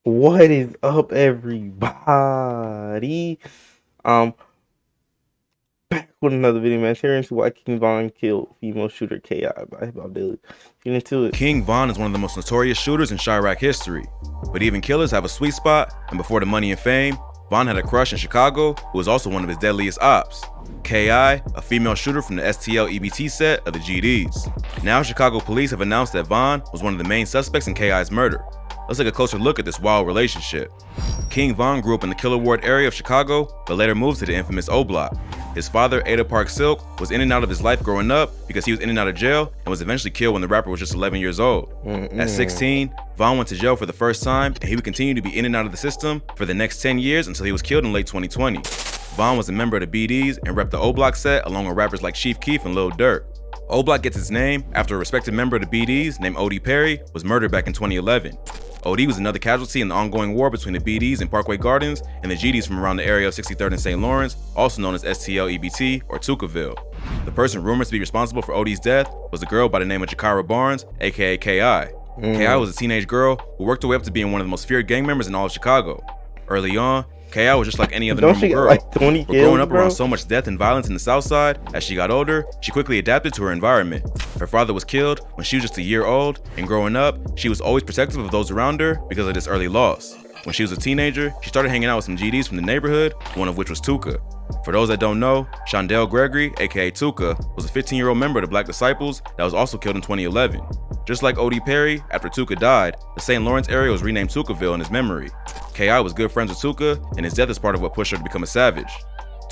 What is up, everybody? Um, Back with another video, man. Sharing why King Von killed female shooter KI by Bob Daly. Get into it. King Von is one of the most notorious shooters in Chiraq history, but even killers have a sweet spot, and before the money and fame, Von had a crush in Chicago who was also one of his deadliest ops. KI, a female shooter from the STL EBT set of the GDs. Now Chicago police have announced that Von was one of the main suspects in KI's murder. Let's take a closer look at this wild relationship. King Von grew up in the Killer Ward area of Chicago, but later moved to the infamous O Block. His father, Ada Park Silk, was in and out of his life growing up because he was in and out of jail and was eventually killed when the rapper was just 11 years old. At 16, Von went to jail for the first time, and he would continue to be in and out of the system for the next 10 years until he was killed in late 2020. Von was a member of the BDs and repped the O Block set along with rappers like Chief Keef and Lil Durk. O Block gets its name after a respected member of the BDs named O.D. Perry was murdered back in 2011. O.D. was another casualty in the ongoing war between the BDs in Parkway Gardens and the GDs from around the area of 63rd and St. Lawrence, also known as STL EBT or Tukaville. The person rumored to be responsible for O.D.'s death was a girl by the name of Jakara Barnes, aka K.I. K.I. was a teenage girl who worked her way up to being one of the most feared gang members in all of Chicago. Early on, K.I. was just like any other normal girl, like 20 but growing up bro? around so much death and violence in the South Side, as she got older, she quickly adapted to her environment. Her father was killed when she was just a year old, and growing up, she was always protective of those around her because of this early loss. When she was a teenager, she started hanging out with some GDs from the neighborhood, one of which was Tuka. For those that don't know, Shondell Gregory, aka Tuka, was a 15-year-old member of the Black Disciples that was also killed in 2011. Just like O.D. Perry, after Tuka died, the St. Lawrence area was renamed Tukaville in his memory. K.I. was good friends with Tuka, and his death is part of what pushed her to become a savage.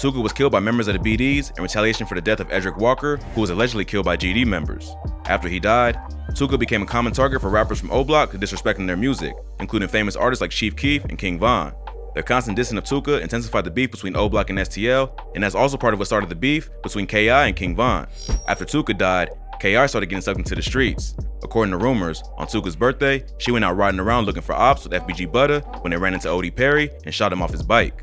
Tuka was killed by members of the BDs in retaliation for the death of Edric Walker, who was allegedly killed by GD members. After he died, Tuka became a common target for rappers from O Block disrespecting their music, including famous artists like Chief Keef and King Von. Their constant dissing of Tuka intensified the beef between O Block and STL, and that's also part of what started the beef between K.I. and King Von. After Tuka died, K.I. started getting sucked into the streets. According to rumors, on Tuka's birthday, she went out riding around looking for ops with FBG Butter when they ran into O.D. Perry and shot him off his bike.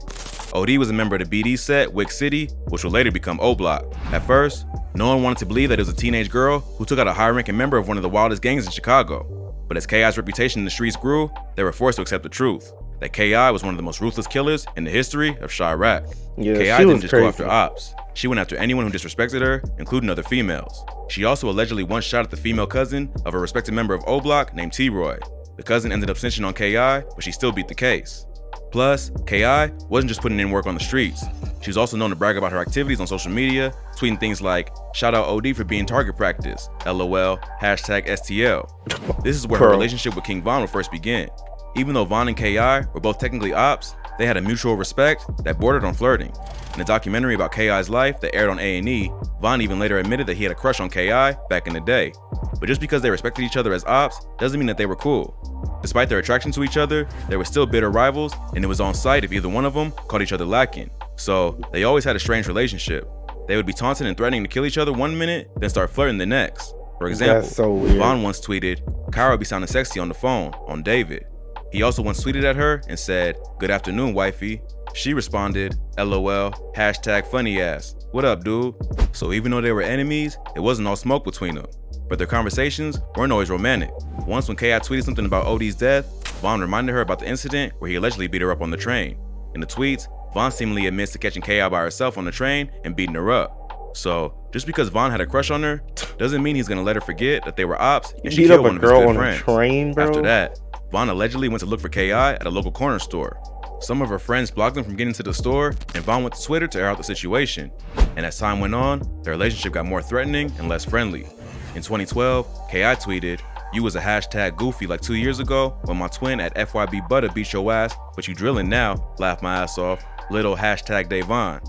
O.D. was a member of the BD set, Wick City, which would later become O Block. At first, no one wanted to believe that it was a teenage girl who took out a high-ranking member of one of the wildest gangs in Chicago. But as K.I.'s reputation in the streets grew, they were forced to accept the truth, that K.I. was one of the most ruthless killers in the history of Chiraq. K.I. didn't just go after ops. She went after anyone who disrespected her, including other females. She also allegedly once shot at the female cousin of a respected member of O Block named T-Roy. The cousin ended up snitching on K.I., but she still beat the case. Plus, K.I. wasn't just putting in work on the streets. She was also known to brag about her activities on social media, tweeting things like, "Shout out O.D. for being target practice, LOL, hashtag STL. This is where her relationship with King Von would first begin. Even though Von and K.I. were both technically ops, they had a mutual respect that bordered on flirting. In a documentary about K.I.'s life that aired on A&E, Von even later admitted that he had a crush on K.I. back in the day. But just because they respected each other as ops doesn't mean that they were cool. Despite their attraction to each other, they were still bitter rivals, and it was on sight if either one of them caught each other lacking. So they always had a strange relationship. They would be taunting and threatening to kill each other one minute, then start flirting the next. For example, Von once tweeted, "Kyra be sounding sexy on the phone," on David. He also once tweeted at her and said, "Good afternoon, wifey." She responded, "LOL, hashtag funny ass. What up, dude?" So even though they were enemies, it wasn't all smoke between them. But their conversations weren't always romantic. Once when K.I. tweeted something about O.D.'s death, Von reminded her about the incident where he allegedly beat her up on the train. In the tweets, Von seemingly admits to catching K.I. by herself on the train and beating her up. So, just because Von had a crush on her, doesn't mean he's gonna let her forget that they were ops and she killed one of his good friends. After that, Von allegedly went to look for K.I. at a local corner store. Some of her friends blocked them from getting to the store, and Von went to Twitter to air out the situation. And as time went on, their relationship got more threatening and less friendly. In 2012, K.I. tweeted, "You was a hashtag goofy like 2 years ago when my twin at FYB Butter beat your ass, but you drilling now, laugh my ass off, little hashtag Davon."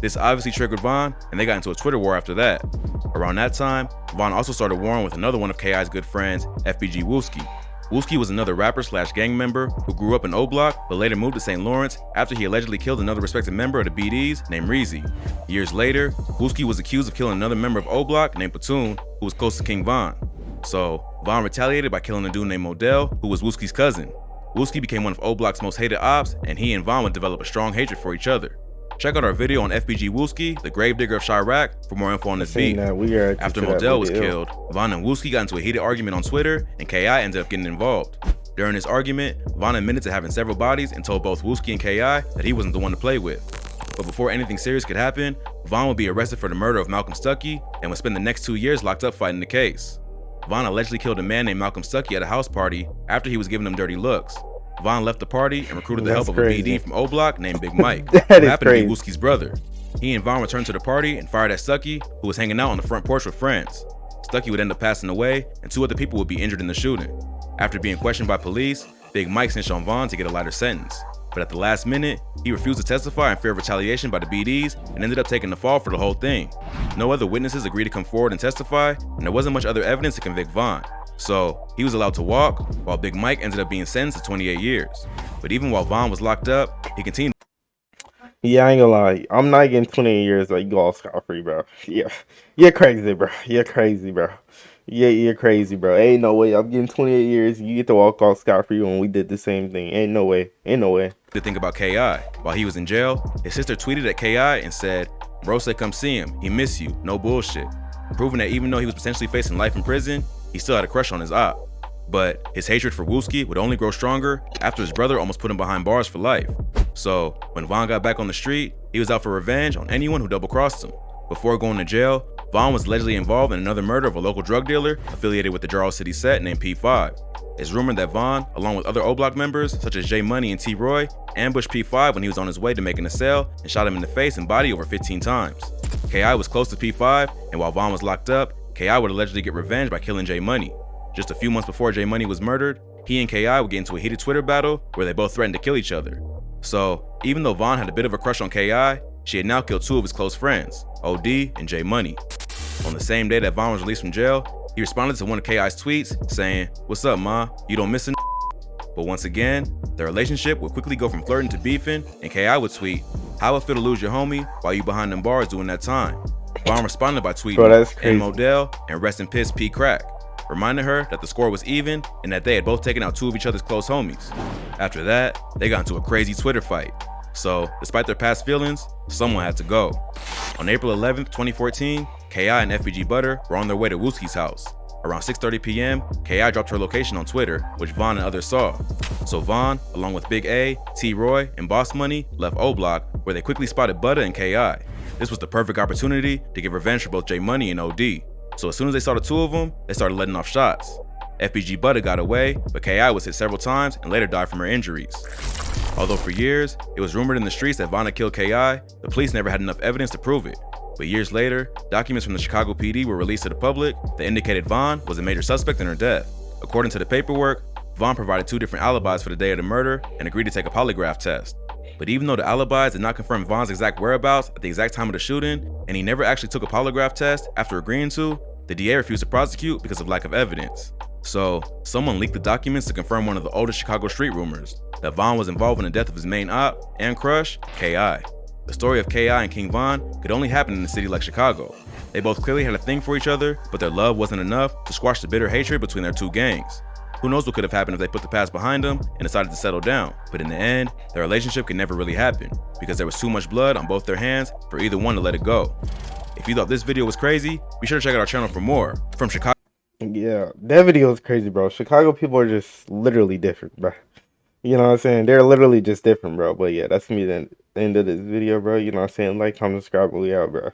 This obviously triggered Von, and they got into a Twitter war after that. Around that time, Von also started warring with another one of K.I.'s good friends, FBG Wooski. Wooski was another rapper / gang member who grew up in O Block but later moved to St. Lawrence after he allegedly killed another respected member of the BDs named Reezy. Years later, Wooski was accused of killing another member of O Block named Platoon, who was close to King Von. So, Von retaliated by killing a dude named Modell, who was Wooski's cousin. Wooski became one of O Block's most hated ops, and he and Von would develop a strong hatred for each other. Check out our video on FBG Wooski, the gravedigger of Chiraq, for more info on this beef. After Modell was killed, Von and Wooski got into a heated argument on Twitter, and K.I. ended up getting involved. During this argument, Von admitted to having several bodies and told both Wooski and K.I. that he wasn't the one to play with. But before anything serious could happen, Von would be arrested for the murder of Malcolm Stuckey and would spend the next 2 years locked up fighting the case. Von allegedly killed a man named Malcolm Stuckey at a house party after he was giving him dirty looks. Von left the party and recruited the help of a BD from O-Block named Big Mike, who happened to be Wooski's brother. He and Von returned to the party and fired at Stuckey, who was hanging out on the front porch with friends. Stuckey would end up passing away, and 2 other people would be injured in the shooting. After being questioned by police, Big Mike snitched on Von to get a lighter sentence. But at the last minute, he refused to testify in fear of retaliation by the BDs and ended up taking the fall for the whole thing. No other witnesses agreed to come forward and testify, and there wasn't much other evidence to convict Von. So, he was allowed to walk, while Big Mike ended up being sentenced to 28 years. But even while Von was locked up, he continued. Yeah, I ain't gonna lie. I'm not getting 28 years like you all scot-free, bro. Yeah. You're crazy, bro. You're crazy, bro. Yeah, you're crazy, bro. Ain't no way I'm getting 28 years. You get to walk off scot-free when we did the same thing. Ain't no way. Ain't no way. To think about K.I. While he was in jail, his sister tweeted at K.I. and said, "Bro said come see him. He miss you. No bullshit." Proving that even though he was potentially facing life in prison, he still had a crush on his op. But his hatred for Wooski would only grow stronger after his brother almost put him behind bars for life. So, when Von got back on the street, he was out for revenge on anyone who double-crossed him. Before going to jail, Von was allegedly involved in another murder of a local drug dealer affiliated with the Jarrell City set named P5. It's rumored that Von, along with other O-Block members such as J Money and T Roy, ambushed P5 when he was on his way to making a sale and shot him in the face and body over 15 times. K.I. was close to P5, and while Von was locked up, K.I. would allegedly get revenge by killing J Money. Just a few months before J Money was murdered, he and K.I. would get into a heated Twitter battle where they both threatened to kill each other. So, even though Von had a bit of a crush on K.I., she had now killed 2 of his close friends, OD and J Money. On the same day that Von was released from jail, he responded to one of K.I.'s tweets saying, "What's up, ma? You don't miss a n-?" But once again, their relationship would quickly go from flirting to beefing, and K.I. would tweet, "How it feel to lose your homie while you behind them bars doing that time?" Von responded by tweeting, "And Modell and rest in piss P Crack," reminding her that the score was even and that they had both taken out 2 of each other's close homies. After that, they got into a crazy Twitter fight. So, despite their past feelings, someone had to go. On April 11th, 2014, K.I. and FBG Butter were on their way to Wooski's house. Around 6:30 p.m., K.I. dropped her location on Twitter, which Von and others saw. So Von, along with Big A, T Roy, and Boss Money, left O-Block, where they quickly spotted Butter and K.I. This was the perfect opportunity to get revenge for both J Money and OD. So as soon as they saw the 2 of them, they started letting off shots. FBG Butter got away, but K.I. was hit several times and later died from her injuries. Although for years, it was rumored in the streets that Von had killed K.I., the police never had enough evidence to prove it. But years later, documents from the Chicago PD were released to the public that indicated Von was a major suspect in her death. According to the paperwork, Von provided 2 different alibis for the day of the murder and agreed to take a polygraph test. But even though the alibis did not confirm Von's exact whereabouts at the exact time of the shooting, and he never actually took a polygraph test after agreeing to, the DA refused to prosecute because of lack of evidence. So, someone leaked the documents to confirm one of the oldest Chicago street rumors, that Von was involved in the death of his main op and crush, K.I. The story of K.I. and King Von could only happen in a city like Chicago. They both clearly had a thing for each other, but their love wasn't enough to squash the bitter hatred between their 2 gangs. Who knows what could have happened if they put the past behind them and decided to settle down, but in the end, their relationship could never really happen, because there was too much blood on both their hands for either one to let it go. If you thought this video was crazy, be sure to check out our channel for more. From Chicago. Yeah, that video is crazy, bro. Chicago people are just literally different, bro. You know what I'm saying? They're literally just different, bro. But yeah, that's gonna be the end of this video, bro. You know what I'm saying? Like, comment, subscribe, we out, bro.